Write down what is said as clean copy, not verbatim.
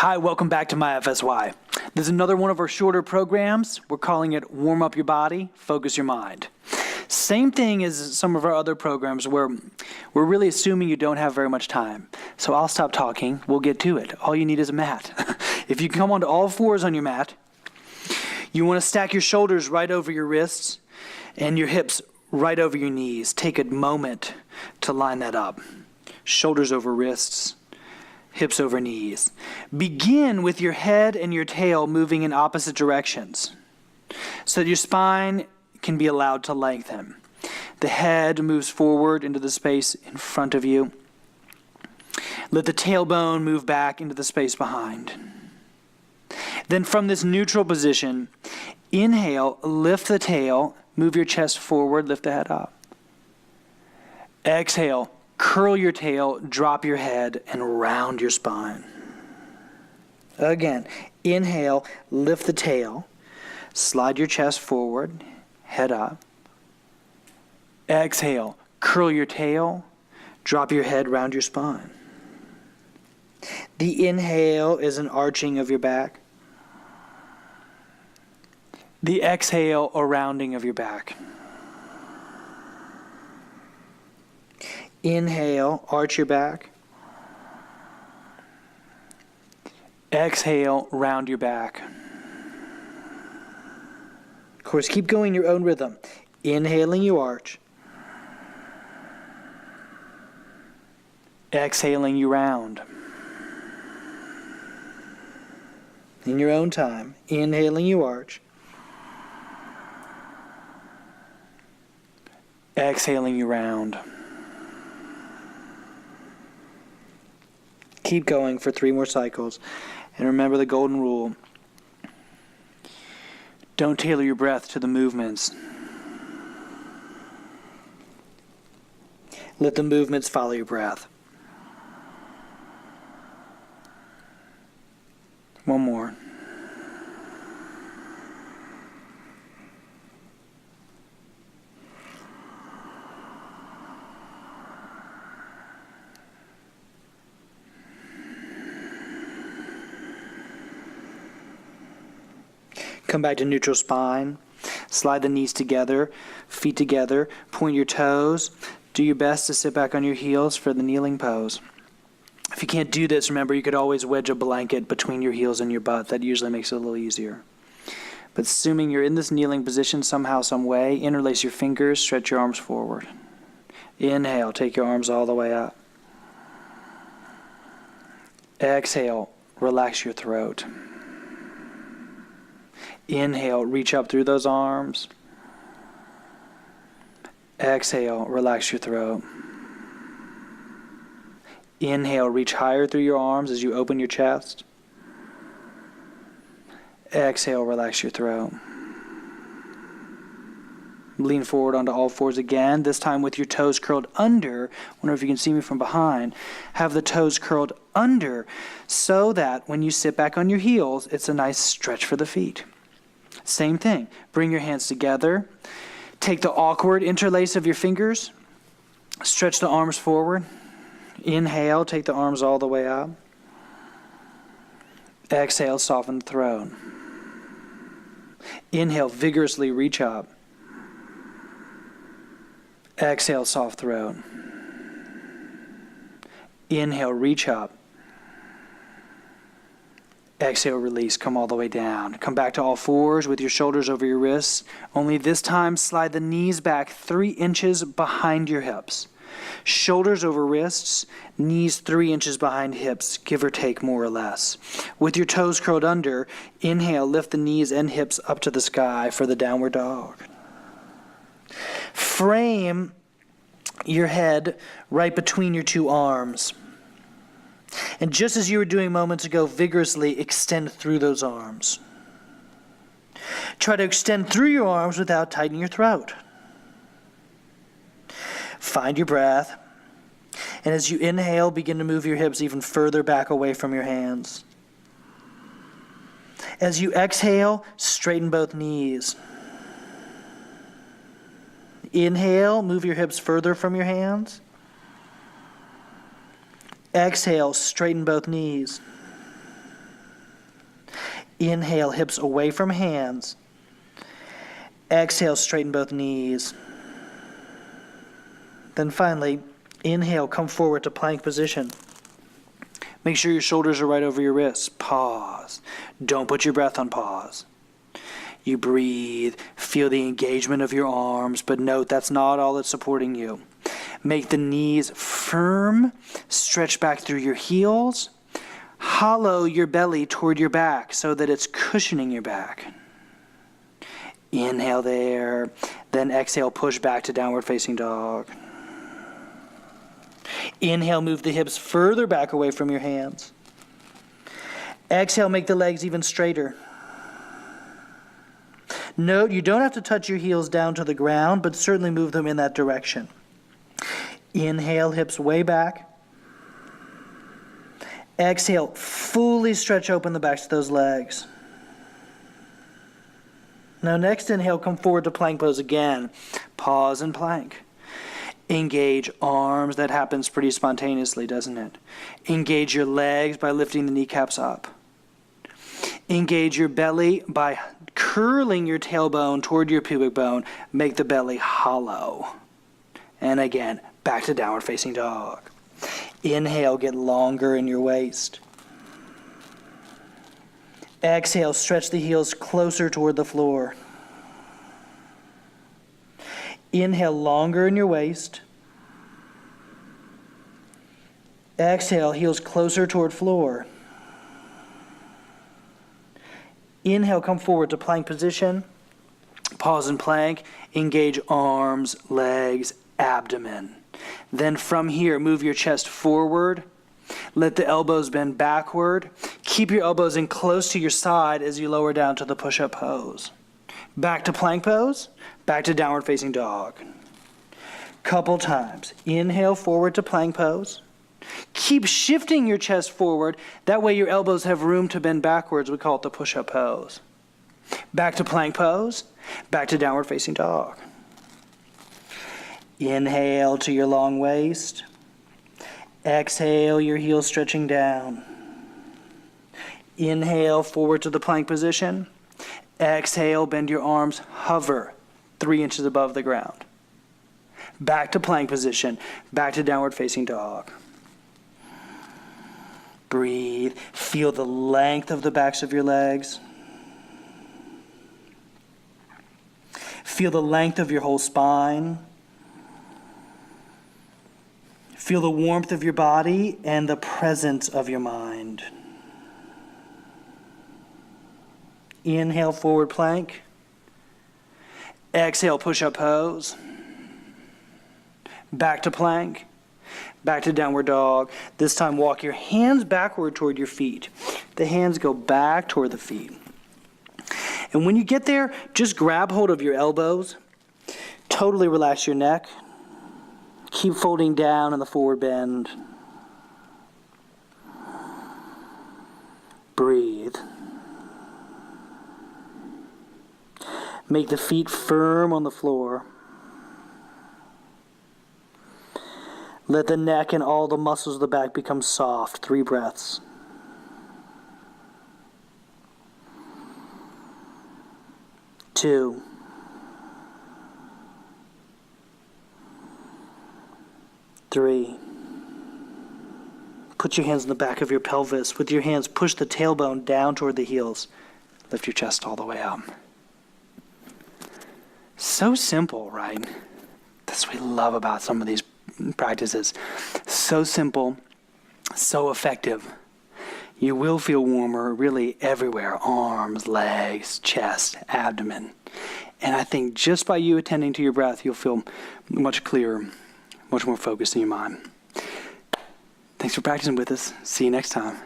Hi, welcome back to my FSY. This is another one of our shorter programs. We're calling it Warm Up Your Body, Focus Your Mind. Same thing as some of our other programs where we're really assuming you don't have very much time. So I'll stop talking, we'll get to it. All you need is a mat. If you come onto all fours on your mat, you want to stack your shoulders right over your wrists and your hips right over your knees. Take a moment to line that up. Shoulders over wrists, hips over knees. Begin with your head and your tail moving in opposite directions so that your spine can be allowed to lengthen. The head moves forward into the space in front of you. Let the tailbone move back into the space behind. Then from this neutral position, inhale, lift the tail, move your chest forward, lift the head up. Exhale, curl your tail, drop your head, and round your spine. Again, inhale, lift the tail, slide your chest forward, head up. Exhale, curl your tail, drop your head, round your spine. The inhale is an arching of your back. The exhale, a rounding of your back. Inhale, arch your back. Exhale, round your back. Of course, keep going your own rhythm. Inhaling, you arch. Exhaling, you round. In your own time. Inhaling, you arch. Exhaling, you round. Keep going for 3 more cycles. And remember the golden rule. Don't tailor your breath to the movements. Let the movements follow your breath. One more. Come back to neutral spine. Slide the knees together, feet together, point your toes. Do your best to sit back on your heels for the kneeling pose. If you can't do this, remember you could always wedge a blanket between your heels and your butt. That usually makes it a little easier. But assuming you're in this kneeling position somehow, some way, interlace your fingers, stretch your arms forward. Inhale, take your arms all the way up. Exhale, relax your throat. Inhale, reach up through those arms. Exhale, relax your throat. Inhale, reach higher through your arms as you open your chest. Exhale, relax your throat. Lean forward onto all fours again, this time with your toes curled under. Wonder if you can see me from behind. Have the toes curled under so that when you sit back on your heels, it's a nice stretch for the feet. Same thing. Bring your hands together. Take the awkward interlace of your fingers. Stretch the arms forward. Inhale, take the arms all the way up. Exhale, soften the throat. Inhale, vigorously reach up. Exhale, soft throat. Inhale, reach up. Exhale, release, come all the way down. Come back to all fours with your shoulders over your wrists. Only this time, slide the knees back 3 inches behind your hips. Shoulders over wrists, knees 3 inches behind hips, give or take more or less. With your toes curled under, inhale, lift the knees and hips up to the sky for the downward dog. Frame your head right between your 2 arms. And just as you were doing moments ago, vigorously extend through those arms. Try to extend through your arms without tightening your throat. Find your breath. And as you inhale, begin to move your hips even further back away from your hands. As you exhale, straighten both knees. Inhale, move your hips further from your hands. Exhale, straighten both knees. Inhale, hips away from hands. Exhale, straighten both knees. Then finally, inhale, come forward to plank position. Make sure your shoulders are right over your wrists. Pause. Don't put your breath on pause. You breathe, feel the engagement of your arms, but note that's not all that's supporting you. Make the knees firm, stretch back through your heels, hollow your belly toward your back so that it's cushioning your back. Inhale there, then exhale, push back to downward facing dog. Inhale, move the hips further back away from your hands. Exhale, make the legs even straighter. Note, you don't have to touch your heels down to the ground, but certainly move them in that direction. Inhale, hips way back. Exhale, fully stretch open the backs of those legs. Now next inhale, come forward to plank pose again. Pause and plank. Engage arms. That happens pretty spontaneously, doesn't it? Engage your legs by lifting the kneecaps up. Engage your belly by curling your tailbone toward your pubic bone. Make the belly hollow. And again, back to downward facing dog. Inhale, get longer in your waist. Exhale, stretch the heels closer toward the floor. Inhale, longer in your waist. Exhale, heels closer toward floor. Inhale, come forward to plank position. Pause and plank. Engage arms, legs, abdomen. Then from here, move your chest forward. Let the elbows bend backward. Keep your elbows in close to your side as you lower down to the push-up pose. Back to plank pose. Back to downward facing dog. Couple times. Inhale forward to plank pose. Keep shifting your chest forward. That way your elbows have room to bend backwards. We call it the push-up pose. Back to plank pose. Back to downward facing dog. Inhale to your long waist. Exhale, your heels stretching down. Inhale, forward to the plank position. Exhale, bend your arms, hover 3 inches above the ground. Back to plank position, back to downward facing dog. Breathe, feel the length of the backs of your legs. Feel the length of your whole spine. Feel the warmth of your body and the presence of your mind. Inhale, forward plank. Exhale, push-up pose. Back to plank. Back to downward dog. This time, walk your hands backward toward your feet. The hands go back toward the feet. And when you get there, just grab hold of your elbows. Totally relax your neck. Keep folding down in the forward bend. Breathe. Make the feet firm on the floor. Let the neck and all the muscles of the back become soft. 3 breaths. Two. Three. Put your hands in the back of your pelvis. With your hands, push the tailbone down toward the heels. Lift your chest all the way up. So simple, right? That's what we love about some of these practices. So simple, so effective. You will feel warmer really everywhere. Arms, legs, chest, abdomen. And I think just by you attending to your breath, you'll feel much clearer, much more focused in your mind. Thanks for practicing with us. See you next time.